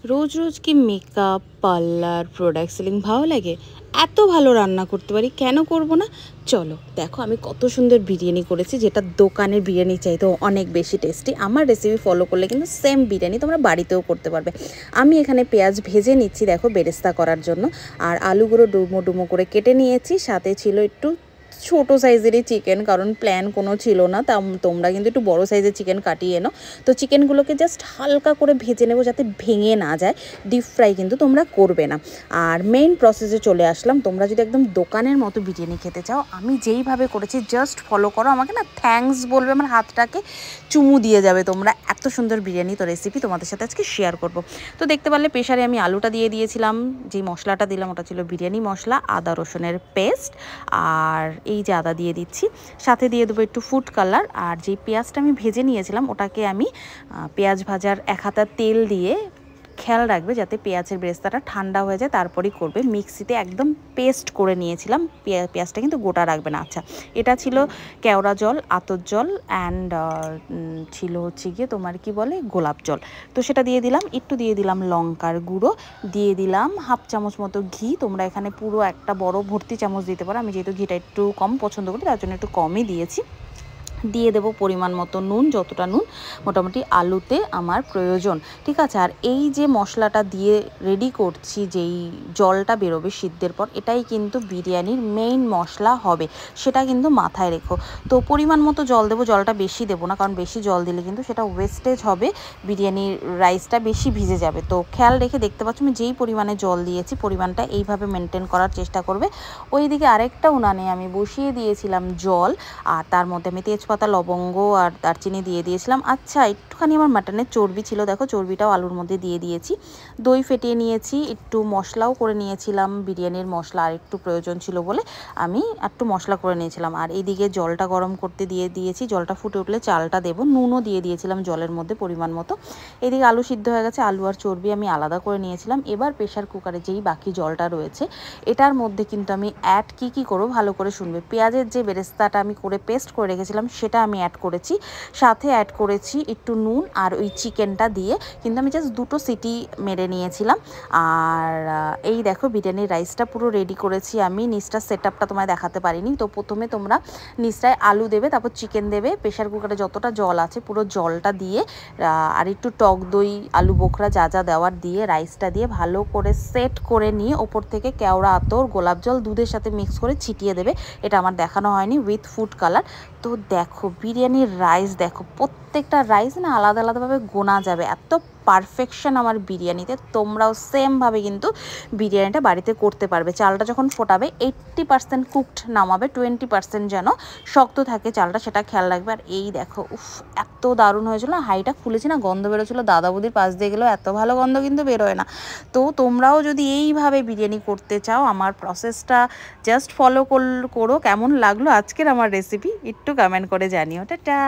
রোজ রোজ কি makeup parlour product selling ভালো লাগে? এত ভালো রান্না করতে পারি, কেন করব না? চলো দেখো আমি কত সুন্দর বিরিয়ানি করেছি, যেটা দোকানের বিরিয়ানি চাইতেও অনেক বেশি টেস্টি। আমার রেসিপি ফলো করলে কিন্তু সেম বিরিয়ানি তোমরা বাড়িতেও করতে পারবে। আমি এখানে পেঁয়াজ ভেজে নিচ্ছি দেখো বেরেস্তা করার জন্য, আর আলুগুলো ডুমো ডুমো করে কেটে নিয়েছি। সাথে ছিল একটু ছোটো সাইজেরই চিকেন, কারণ প্ল্যান কোনো ছিল না। তা তোমরা কিন্তু একটু বড়ো সাইজের চিকেন কাটিয়ে এনো। তো চিকেনগুলোকে জাস্ট হালকা করে ভেজে নেবো যাতে ভেঙে না যায়। ডিপ ফ্রাই কিন্তু তোমরা করবে না। আর মেইন প্রসেসে চলে আসলাম। তোমরা যদি একদম দোকানের মতো বিরিয়ানি খেতে চাও, আমি যেইভাবে করেছি জাস্ট ফলো করো, আমাকে না থ্যাঙ্কস বলবে, আমার হাতটাকে চুমু দিয়ে যাবে তোমরা। এত সুন্দর বিরিয়ানি তো রেসিপি তোমাদের সাথে আজকে শেয়ার করব। তো দেখতে পারলে প্রেশারে আমি আলুটা দিয়ে দিয়েছিলাম। যেই মশলাটা দিলাম ওটা ছিল বিরিয়ানি মশলা, আদা রসুনের পেস্ট, আর এই যে আদা দিয়ে দিচ্ছি। সাথে দিয়ে দেবো একটু ফুড কালার। আর যেই পেঁয়াজটা আমি ভেজে নিয়েছিলাম ওটাকে আমি পেঁয়াজ ভাজার এক হাতা তেল দিয়ে, খেয়াল রাখবে যাতে পেঁয়াজের বেরেস্তাটা ঠান্ডা হয়ে যায় তারপরেই করবে। মিক্সিতে একদম পেস্ট করে নিয়েছিলাম, পেঁয়াজটা কিন্তু গোটা রাখবে না। আচ্ছা, এটা ছিল কেওড়া জল, আতর জল অ্যান্ড ছিল হচ্ছে গিয়ে তোমার কি বলে গোলাপ জল। তো সেটা দিয়ে দিলাম। একটু দিয়ে দিলাম লঙ্কার গুঁড়ো, দিয়ে দিলাম হাফ চামচ মতো ঘি। তোমরা এখানে পুরো একটা বড় ভর্তি চামচ দিতে পারো, আমি যেহেতু ঘিটা একটু কম পছন্দ করি তার জন্য একটু কমই দিয়েছি। দিয়ে দেবো পরিমাণ মতো নুন, যতটা নুন মোটামুটি আলুতে আমার প্রয়োজন, ঠিক আছে। আর এই যে মশলাটা দিয়ে রেডি করছি, যেই জলটা বেরোবে সিদ্ধের পর, এটাই কিন্তু বিরিয়ানির মেইন মশলা হবে, সেটা কিন্তু মাথায় রেখো। তো পরিমাণ মতো জল দেবো, জলটা বেশি দেবো না, কারণ বেশি জল দিলে কিন্তু সেটা ওয়েস্টেজ হবে, বিরিয়ানির রাইসটা বেশি ভিজে যাবে। তো খেয়াল রেখে দেখতে পাচ্ছ আমি যেই পরিমাণে জল দিয়েছি, পরিমাণটা এইভাবে মেনটেন করার চেষ্টা করবে। ওইদিকে আরেকটা উনানে আমি বসিয়ে দিয়েছিলাম জল, আর তার মধ্যে আমি তেজপাতা, লবঙ্গ আর দারচিনি দিয়ে দিয়েছিলাম। আচ্ছা, একটুখানি আমার মাটনের চর্বি ছিল, দেখো চর্বিটাও আলুর মধ্যে দিয়ে দিয়েছি। দই ফেটিয়ে নিয়েছি, একটু মশলাও করে নিয়েছিলাম, বিরিয়ানির মশলা আর একটু প্রয়োজন ছিল বলে আমি একটু মশলা করে নিয়েছিলাম। আর এইদিকে জলটা গরম করতে দিয়ে দিয়েছি, জলটা ফুটে উঠলে চালটা দেবো, নুনও দিয়ে দিয়েছিলাম জলের মধ্যে পরিমাণ মতো। এদিকে আলু সিদ্ধ হয়ে গেছে, আলু আর চর্বি আমি আলাদা করে নিয়েছিলাম। এবার প্রেশার কুকারে যেই বাকি জলটা রয়েছে এটার মধ্যে কিন্তু আমি অ্যাড কী করবো ভালো করে শুনবে। পেঁয়াজের যে বেরেস্তাটা আমি করে পেস্ট করে রেখেছিলাম সেটা আমি অ্যাড করেছি, সাথে অ্যাড করেছি একটু নুন, আর ওই চিকেনটা দিয়ে কিন্তু আমি জাস্ট 2টো সিটি মেরে নিয়েছিলাম। আর এই দেখো বিরিয়ানির রাইসটা পুরো রেডি করেছি আমি। নিচটা সেট আপটা তোমায় দেখাতে পারিনি। তো প্রথমে তোমরা নিচটায় আলু দেবে, তারপর চিকেন দেবে, প্রেশার কুকারে যতটা জল আছে পুরো জলটা দিয়ে, আর একটু টক দই, আলু বোখরা যা যা দেওয়ার দিয়ে, রাইসটা দিয়ে ভালো করে সেট করে নিয়ে ওপর থেকে কেওড়া আতর, গোলাপ জল দুধের সাথে মিক্স করে ছিটিয়ে দেবে। এটা আমার দেখানো হয়নি, উইথ ফুড কালার। তো দেখো বিরিয়ানির রাইস, দেখো প্রত্যেকটা রাইস না আলাদা আলাদাভাবে গোনা যাবে, এত পারফেকশন আমার বিরিয়ানিতে। তোমরাও সেমভাবে কিন্তু বিরিয়ানিটা বাড়িতে করতে পারবে। চালটা যখন ফোটাবে 80% কুকড নামাবে, 20% যেন শক্ত থাকে চালটা, সেটা খেয়াল রাখবে। আর এই দেখো, উফ এত দারুণ হয়েছিল না, হাইটা খুলেছি না, গন্ধ বেরোছিলো, দাদা বৌদির পাশ দিয়ে গেলেও এত ভালো গন্ধ কিন্তু বেরোয় না। তো তোমরাও যদি এইভাবে বিরিয়ানি করতে চাও, আমার প্রসেসটা জাস্ট ফলো করো। কেমন লাগলো আজকের আমার রেসিপি একটু কমেন্ট করে জানিও। টাটা।